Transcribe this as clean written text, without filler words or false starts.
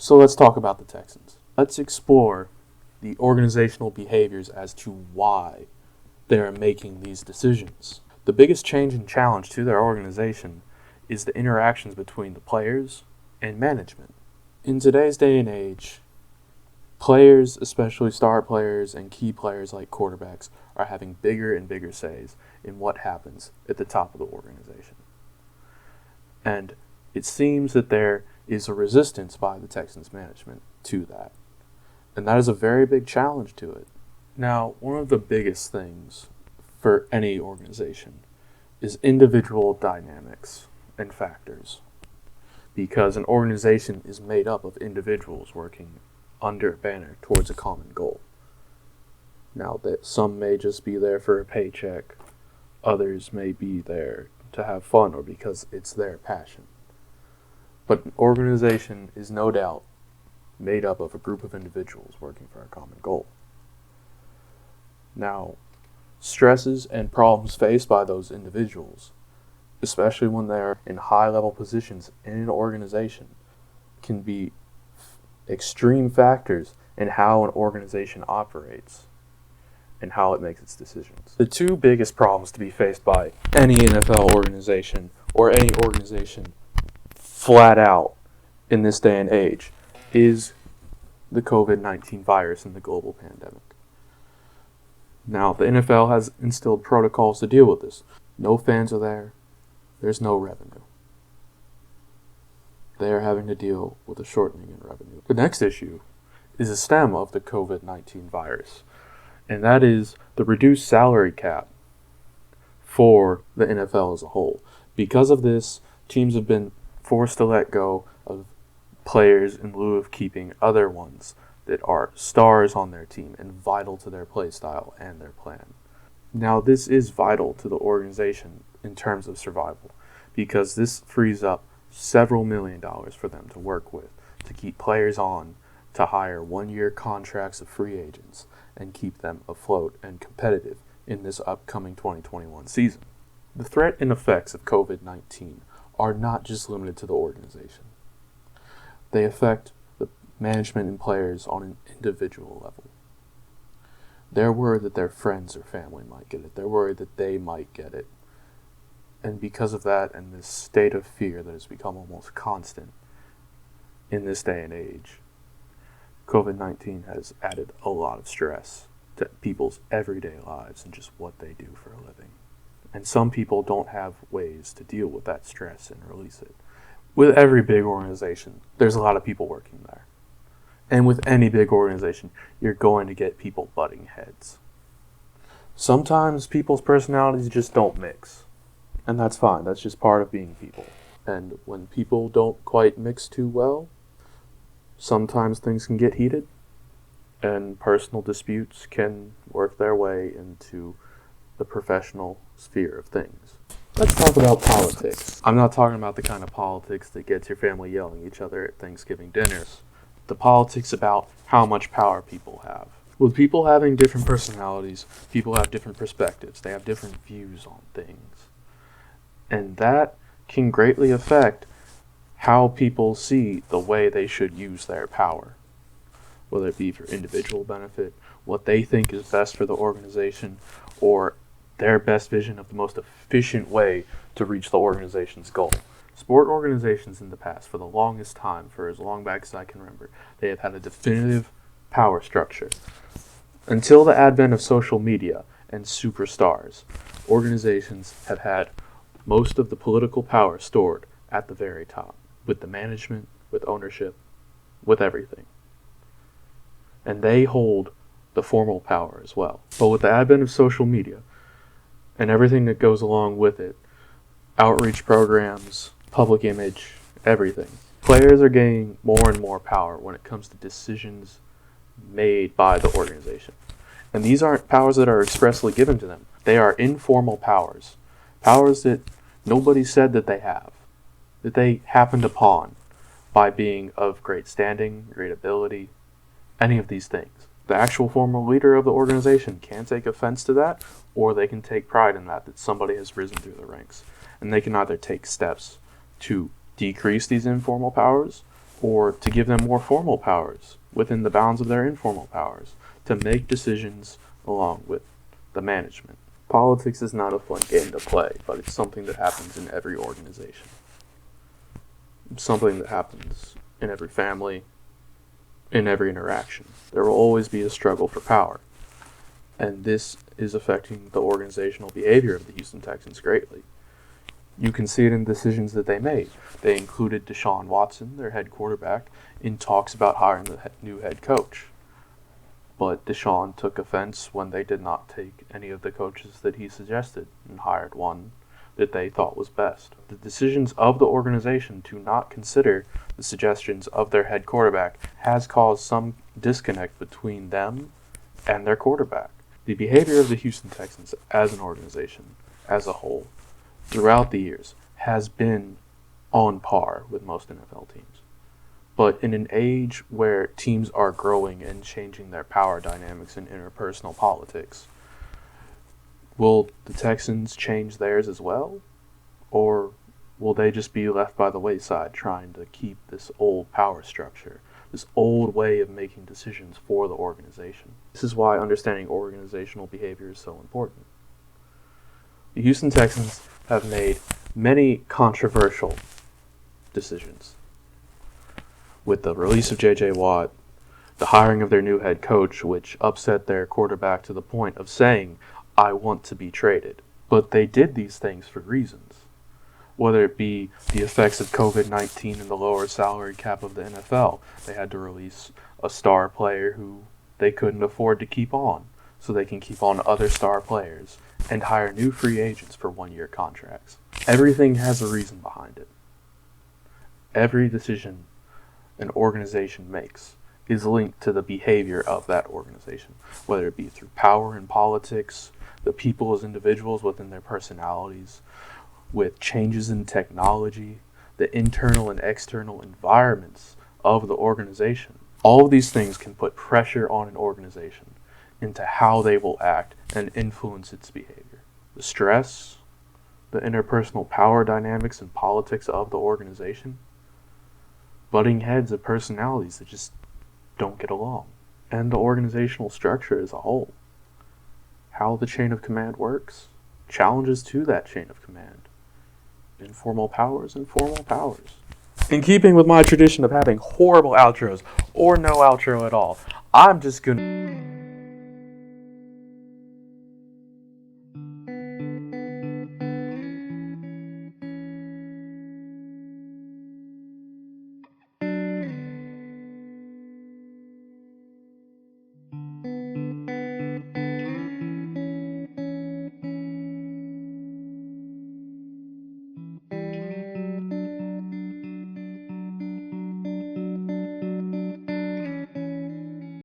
So let's talk about the Texans. Let's explore the organizational behaviors as to why they are making these decisions. The biggest change and challenge to their organization is the interactions between the players and management. In today's day and age, players, especially star players and key players like quarterbacks, are having bigger and bigger says in what happens at the top of the organization. And it seems that there is a resistance by the Texans management to that. And that is a very big challenge to it. Now, one of the biggest things for any organization is individual dynamics and factors. Because an organization is made up of individuals working under a banner towards a common goal. Now, that some may just be there for a paycheck, others may be there to have fun or because it's their passion. But an organization is no doubt made up of a group of individuals working for a common goal. Now, stresses and problems faced by those individuals, especially when they're in high-level positions in an organization, can be extreme factors in how an organization operates and how it makes its decisions. The two biggest problems to be faced by any NFL organization or any organization flat out in this day and age is the COVID-19 virus and the global pandemic. Now, the NFL has instilled protocols to deal with this. No fans are there. There's no revenue. They are having to deal with a shortening in revenue. The next issue is a stem of the COVID-19 virus, and that is the reduced salary cap for the NFL as a whole. Because of this, teams have been forced to let go of players in lieu of keeping other ones that are stars on their team and vital to their play style and their plan. Now, this is vital to the organization in terms of survival because this frees up several $1 million for them to work with to keep players on, to hire one-year contracts of free agents and keep them afloat and competitive in this upcoming 2021 season. The threat and effects of COVID-19 are not just limited to the organization. They affect the management and players on an individual level. They're worried that their friends or family might get it. They're worried that they might get it. And because of that and this state of fear that has become almost constant in this day and age, COVID-19 has added a lot of stress to people's everyday lives and just what they do for a living. And some people don't have ways to deal with that stress and release it. With every big organization, there's a lot of people working there. And with any big organization, you're going to get people butting heads. Sometimes people's personalities just don't mix. And that's fine. That's just part of being people. And when people don't quite mix too well, sometimes things can get heated. And personal disputes can work their way into the professional sphere of things. Let's talk about politics. I'm not talking about the kind of politics that gets your family yelling at each other at Thanksgiving dinners. The politics about how much power people have. With people having different personalities, people have different perspectives. They have different views on things. And that can greatly affect how people see the way they should use their power. Whether it be for individual benefit, what they think is best for the organization, or their best vision of the most efficient way to reach the organization's goal. Sport organizations in the past, for the longest time, for as long back as I can remember, they have had a definitive power structure. Until the advent of social media and superstars, organizations have had most of the political power stored at the very top, with the management, with ownership, with everything. And they hold the formal power as well. But with the advent of social media, and everything that goes along with it, outreach programs, public image, everything. Players are gaining more and more power when it comes to decisions made by the organization. And these aren't powers that are expressly given to them. They are informal powers. Powers that nobody said that they have. That they happened upon by being of great standing, great ability, any of these things. The actual formal leader of the organization can take offense to that, or they can take pride in that somebody has risen through the ranks. And they can either take steps to decrease these informal powers, or to give them more formal powers within the bounds of their informal powers to make decisions along with the management. Politics is not a fun game to play, but it's something that happens in every organization. It's something that happens in every family, in every interaction. There will always be a struggle for power, and this is affecting the organizational behavior of the Houston Texans greatly. You can see it in decisions that they made. They included Deshaun Watson, their head quarterback, in talks about hiring the new head coach. But Deshaun took offense when they did not take any of the coaches that he suggested and hired one that they thought was best. The decisions of the organization to not consider the suggestions of their head quarterback has caused some disconnect between them and their quarterback. The behavior of the Houston Texans as an organization, as a whole, throughout the years, has been on par with most NFL teams. But in an age where teams are growing and changing their power dynamics in interpersonal politics, will the Texans change theirs as well? Or will they just be left by the wayside trying to keep this old power structure, this old way of making decisions for the organization? This is why understanding organizational behavior is so important. The Houston Texans have made many controversial decisions. With the release of J.J. Watt, the hiring of their new head coach, which upset their quarterback to the point of saying, "I want to be traded." But they did these things for reasons. Whether it be the effects of COVID-19 and the lower salary cap of the NFL, they had to release a star player who they couldn't afford to keep on, so they can keep on other star players and hire new free agents for one-year contracts. Everything has a reason behind it. Every decision an organization makes is linked to the behavior of that organization, whether it be through power and politics, the people as individuals within their personalities, with changes in technology, the internal and external environments of the organization. All of these things can put pressure on an organization into how they will act and influence its behavior. The stress, the interpersonal power dynamics and politics of the organization, butting heads of personalities that just don't get along, and the organizational structure as a whole. How the chain of command works, challenges to that chain of command, informal powers and formal powers. In keeping with my tradition of having horrible outros or no outro at all, I'm just gonna